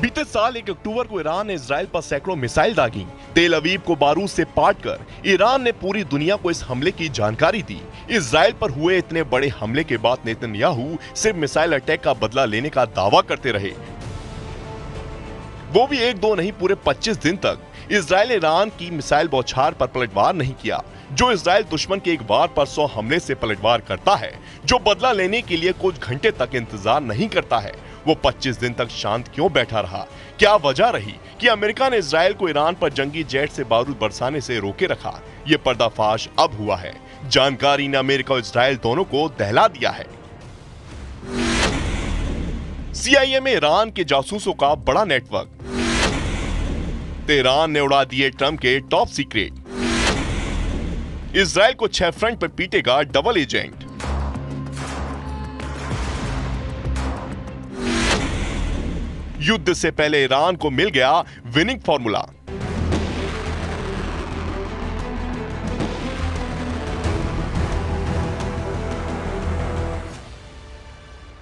बीते साल 1 अक्टूबर को ईरान ने इजराइल पर सैकड़ों मिसाइल दागी। तेल अवीव को बारूद से पाट कर ईरान ने पूरी दुनिया को इस हमले की जानकारी दी। इजराइल पर हुए इतने बड़े हमले के बाद नेतन्याहू सिर्फ मिसाइल अटैक का बदला लेने का दावा करते रहे, वो भी 1-2 नहीं, पूरे 25 दिन तक इजराइल ने ईरान की मिसाइल बौछार पर पलटवार नहीं किया। जो इजराइल दुश्मन के एक वार पर 100 हमले से पलटवार करता है, जो बदला लेने के लिए कुछ घंटे तक इंतजार नहीं करता है, वो 25 दिन तक शांत क्यों बैठा रहा? क्या वजह रही कि अमेरिका ने इजराइल को ईरान पर जंगी जेट से बारूद बरसाने से रोके रखा? ये पर्दाफाश अब हुआ है। जानकारी ने अमेरिका और इजराइल दोनों को दहला दिया है। CIA में ईरान के जासूसों का बड़ा नेटवर्क। तेहरान ने उड़ा दिए ट्रंप के टॉप सीक्रेट। इजराइल को 6 फ्रंट पर पीटेगा डबल एजेंट। युद्ध से पहले ईरान को मिल गया विनिंग फॉर्मूला।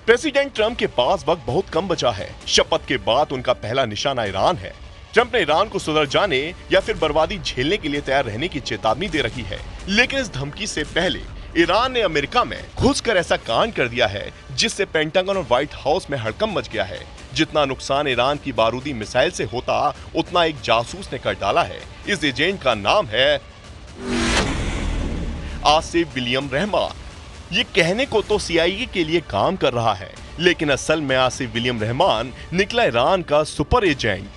प्रेसिडेंट ट्रंप के पास वक्त बहुत कम बचा है। शपथ के बाद उनका पहला निशाना ईरान है। ट्रंप ने ईरान को सुधर जाने या फिर बर्बादी झेलने के लिए तैयार रहने की चेतावनी दे रखी है, लेकिन इस धमकी से पहले ईरान ने अमेरिका में घुसकर ऐसा कांड कर दिया है जिससे पेंटागन और व्हाइट हाउस में हड़कंप मच गया है। जितना नुकसान ईरान की बारूदी मिसाइल से होता, उतना एक जासूस ने कर डाला है। इस एजेंट का नाम है आसिफ विलियम रहमान। ये कहने को तो CIA के लिए काम कर रहा है, लेकिन असल में आसिफ विलियम रहमान निकला ईरान का सुपर एजेंट।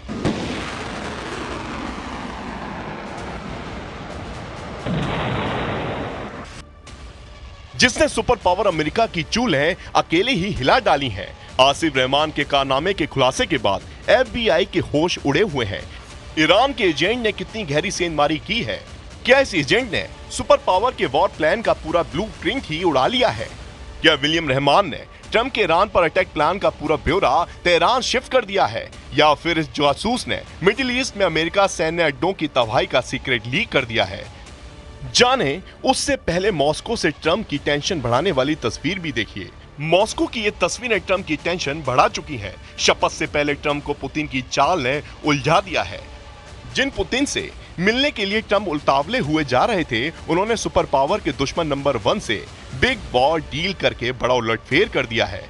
जिसने सुपर पावर अमेरिका की चूल्हे अकेले ही हिला डाली हैं। आसिफ रहमान के कारनामे के खुलासे के बाद FBI के होश उड़े हुए हैं। ईरान के एजेंट ने कितनी गहरी सेंधमारी की है? क्या इस एजेंट ने सुपर पावर के वॉर प्लान का पूरा ब्लूप्रिंट ही उड़ा लिया है? क्या विलियम रहमान ने ट्रंप के ईरान पर अटैक प्लान का पूरा ब्यौरा तेहरान शिफ्ट कर दिया है? या फिर इस जासूस ने मिडिल ईस्ट में अमेरिका सैन्य अड्डों की तबाही का सीक्रेट लीक कर दिया है? जाने उससे पहले मॉस्को से ट्रंप की टेंशन बढ़ाने वाली तस्वीर भी देखिए। मॉस्को की ये तस्वीर ने ट्रंप की टेंशन बढ़ा चुकी है। शपथ से पहले ट्रंप को पुतिन की चाल ने उलझा दिया है। जिन पुतिन से मिलने के लिए ट्रंप उतावले हुए जा रहे थे, उन्होंने सुपर पावर के दुश्मन नंबर 1 से बिग वॉर डील करके बड़ा उलटफेर कर दिया है।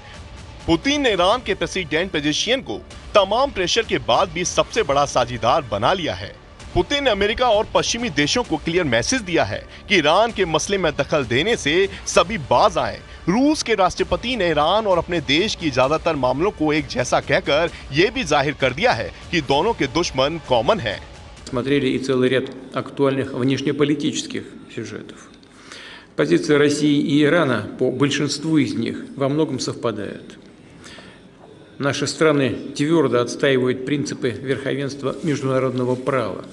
पुतिन ने ईरान के प्रेसिडेंट पेजेशियन को तमाम प्रेशर के बाद भी सबसे बड़ा साझीदार बना लिया है। पुतिन ने अमेरिका और पश्चिमी देशों को क्लियर मैसेज दिया है कि ईरान के मसले में दखल देने से सभी बाज आएं। रूस के राष्ट्रपति ने ईरान और अपने देश की ज्यादातर मामलों को एक जैसा कहकर यह भी जाहिर कर दिया है कि दोनों के दुश्मन कॉमन हैं। Смотрели и целый ряд актуальных внешнеполитических сюжетов. Позиции России и Ирана по большинству из них во многом совпадают. Наши страны твердо отстаивают принципы верховенства международного права,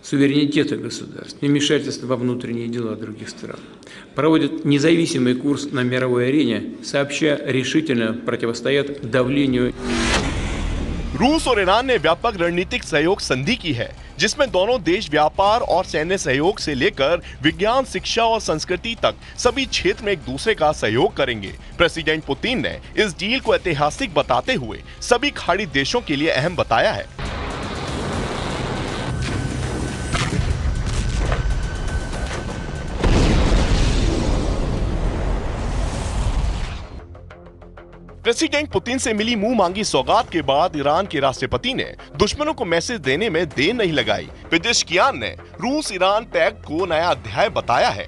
суверенитета государств, невмешательства во внутренние дела других стран, проводят независимый курс на мировой арене, сообща решительно противостоят давлению. रूस और ईरान ने व्यापक रणनीतिक सहयोग संधि की है, जिसमें दोनों देश व्यापार और सैन्य सहयोग से लेकर विज्ञान, शिक्षा और संस्कृति तक सभी क्षेत्र में एक दूसरे का सहयोग करेंगे। प्रेसिडेंट पुतिन ने इस डील को ऐतिहासिक बताते हुए सभी खाड़ी देशों के लिए अहम बताया है। प्रेसिडेंट पुतिन से मिली मुंह मांगी सौगात के बाद ईरान के राष्ट्रपति ने दुश्मनों को मैसेज देने में देर नहीं लगाई। पेजेश्कियान ने रूस ईरान पैक्ट को नया अध्याय बताया है।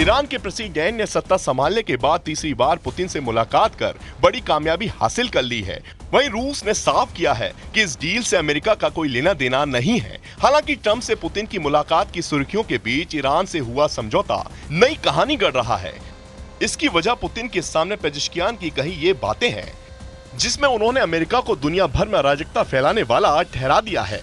ईरान के प्रेसिडेंट ने सत्ता संभालने के बाद तीसरी बार पुतिन से मुलाकात कर बड़ी कामयाबी हासिल कर ली है। वहीं रूस ने साफ किया है कि इस डील से अमेरिका का कोई लेना देना नहीं है। हालांकि ट्रंप से पुतिन की मुलाकात की सुर्खियों के बीच ईरान से हुआ समझौता नई कहानी गढ़ रहा है। इसकी वजह पुतिन के सामने पेजेश्कियान की कही ये बातें हैं, जिसमें उन्होंने अमेरिका को दुनिया भर में अराजकता फैलाने वाला ठहरा दिया है।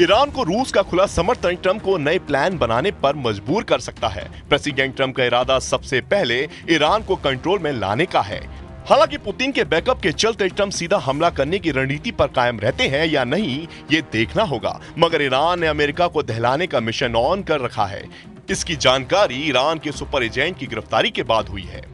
ईरान को रूस का खुला समर्थन ट्रंप को नए प्लान बनाने पर मजबूर कर सकता है। प्रेसिडेंट ट्रंप का इरादा सबसे पहले ईरान को कंट्रोल में लाने का है। हालांकि पुतिन के बैकअप के चलते ट्रंप सीधा हमला करने की रणनीति पर कायम रहते हैं या नहीं, ये देखना होगा। मगर ईरान ने अमेरिका को दहलाने का मिशन ऑन कर रखा है। इसकी जानकारी ईरान के सुपर एजेंट की गिरफ्तारी के बाद हुई है।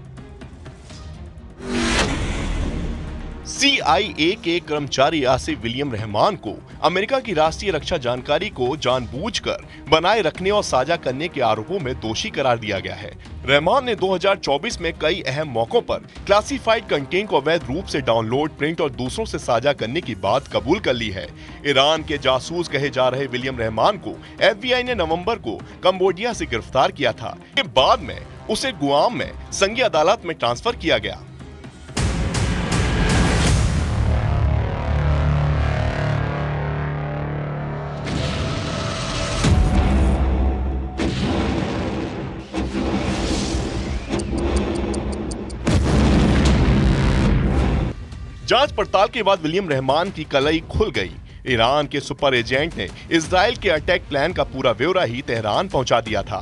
CIA के कर्मचारी आसिफ विलियम रहमान को अमेरिका की राष्ट्रीय रक्षा जानकारी को जानबूझकर बनाए रखने और साझा करने के आरोपों में दोषी करार दिया गया है। रहमान ने 2024 में कई अहम मौकों पर क्लासिफाइड कंटेंट को अवैध रूप से डाउनलोड, प्रिंट और दूसरों से साझा करने की बात कबूल कर ली है। ईरान के जासूस कहे जा रहे विलियम रहमान को FBI ने नवंबर को कंबोडिया से गिरफ्तार किया था। के बाद में उसे गुआम में संघीय अदालत में ट्रांसफर किया गया। जांच पड़ताल के बाद विलियम रहमान की कलई खुल गई। ईरान के सुपर एजेंट ने इजराइल के अटैक प्लान का पूरा ब्यौरा ही तेहरान पहुंचा दिया था।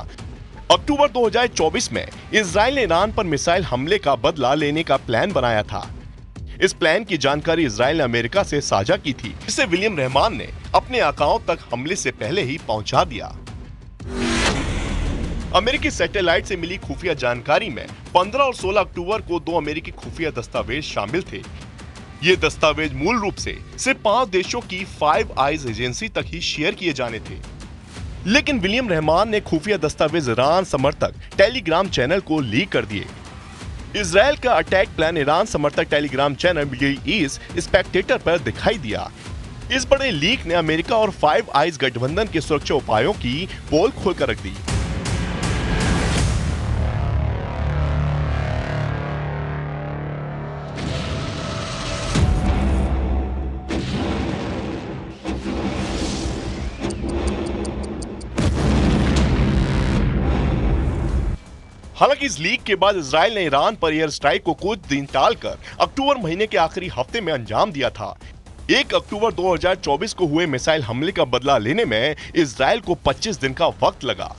अक्टूबर 2024 में इजराइल ने ईरान पर मिसाइल हमले का बदला लेने का प्लान बनाया था। इस प्लान की जानकारी इजराइल ने अमेरिका से साझा की थी, जिसे विलियम रहमान ने अपने आकाओं तक हमले से पहले ही पहुंचा दिया। अमेरिकी सैटेलाइट से मिली खुफिया जानकारी में 15 और 16 अक्टूबर को 2 अमेरिकी खुफिया दस्तावेज शामिल थे। ये दस्तावेज मूल रूप से सिर्फ 5 देशों की 5 आइज एजेंसी तक ही शेयर किए जाने थे। लेकिन विलियम रहमान ने खुफिया दस्तावेज ईरान समर्थक टेलीग्राम चैनल को लीक कर दिए। इजराइल का अटैक प्लान ईरान समर्थक Telegram channel middle east Spectator पर दिखाई दिया। इस बड़े लीक ने अमेरिका और 5 आइज गठबंधन के सुरक्षा उपायों की पोल खोलकर रख दी। हालांकि इस लीक के बाद इजराइल ने ईरान पर एयर स्ट्राइक को कुछ दिन टालकर अक्टूबर महीने के आखिरी हफ्ते में अंजाम दिया था। 1 अक्टूबर 2024 को हुए मिसाइल हमले का बदला लेने में इजराइल को 25 दिन का वक्त लगा।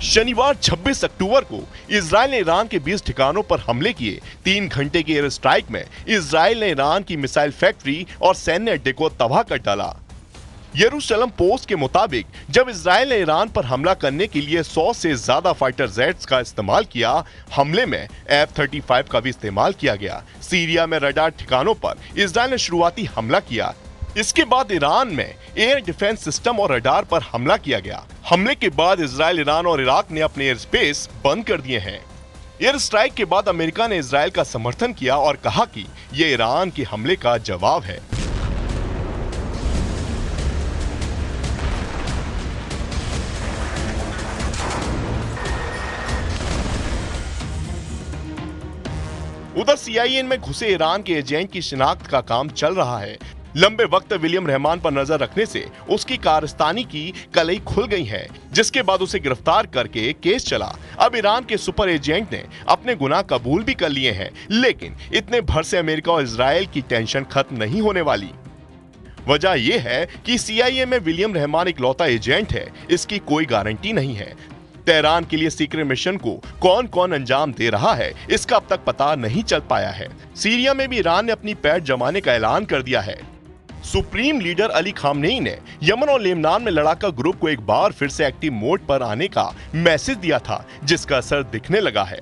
शनिवार 26 अक्टूबर को इजराइल ने ईरान के 20 ठिकानों पर हमले किए। 3 घंटे के एयर स्ट्राइक में इजराइल ने ईरान की मिसाइल फैक्ट्री और सैन्य अड्डे को तबाह कर डाला। यरूशलेम पोस्ट के मुताबिक जब इजराइल ने ईरान पर हमला करने के लिए 100 से ज्यादा फाइटर जेट्स का इस्तेमाल किया, हमले में F-35 का भी इस्तेमाल किया गया। सीरिया में रडार ठिकानों पर इजराइल ने शुरुआती हमला किया। इसके बाद ईरान में एयर डिफेंस सिस्टम और रडार पर हमला किया गया। हमले के बाद इजराइल, ईरान और इराक ने अपने एयर स्पेस बंद कर दिए हैं। एयर स्ट्राइक के बाद अमेरिका ने इजराइल का समर्थन किया और कहा कि यह ईरान के हमले का जवाब है। उधर CIA में घुसे ईरान के एजेंट की शिनाख्त का काम चल रहा है। लंबे वक्त विलियम रहमान पर नजर रखने से उसकी कारस्तानी की कलई खुल गई है, जिसके बाद उसे गिरफ्तार करके केस चला। अब ईरान के सुपर एजेंट ने अपने गुनाह कबूल भी कर लिए हैं, लेकिन इतने भर से अमेरिका और इजराइल की टेंशन खत्म नहीं होने वाली। वजह यह है कि CIA में विलियम रहमान इकलौता एजेंट है, इसकी कोई गारंटी नहीं है। तेहरान के लिए सीक्रेट मिशन को कौन कौन अंजाम दे रहा है, इसका अब तक पता नहीं चल पाया है। सीरिया में भी ईरान ने अपनी पैठ जमाने का ऐलान कर दिया है। सुप्रीम लीडर अली खामनेई ने यमन और लेबनान में लड़ाका ग्रुप को एक बार फिर से एक्टिव मोड पर आने का मैसेज दिया था, जिसका असर दिखने लगा है।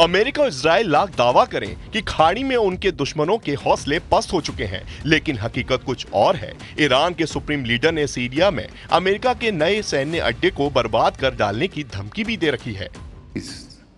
अमेरिका और इजराइल लाख दावा करें कि खाड़ी में उनके दुश्मनों के हौसले पस्त हो चुके हैं, लेकिन हकीकत कुछ और है। ईरान के सुप्रीम लीडर ने सीरिया में अमेरिका के नए सैन्य अड्डे को बर्बाद कर डालने की धमकी भी दे रखी है।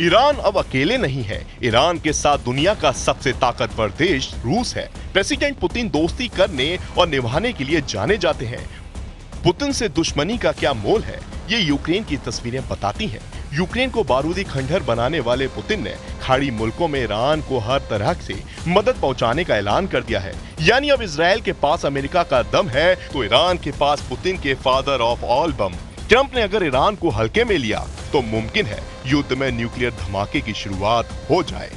ईरान अब अकेले नहीं है। ईरान के साथ दुनिया का सबसे ताकतवर देश रूस है। प्रेसिडेंट पुतिन दोस्ती करने और निभाने के लिए जाने जाते हैं। पुतिन से दुश्मनी का क्या मोल है, ये यूक्रेन की तस्वीरें बताती हैं। यूक्रेन को बारूदी खंडहर बनाने वाले पुतिन ने खाड़ी मुल्कों में ईरान को हर तरह से मदद पहुंचाने का ऐलान कर दिया है। यानी अब इजराइल के पास अमेरिका का दम है तो ईरान के पास पुतिन के father of all bomb. Trump ने अगर ईरान को हल्के में लिया तो मुमकिन है युद्ध में न्यूक्लियर धमाके की शुरुआत हो जाए।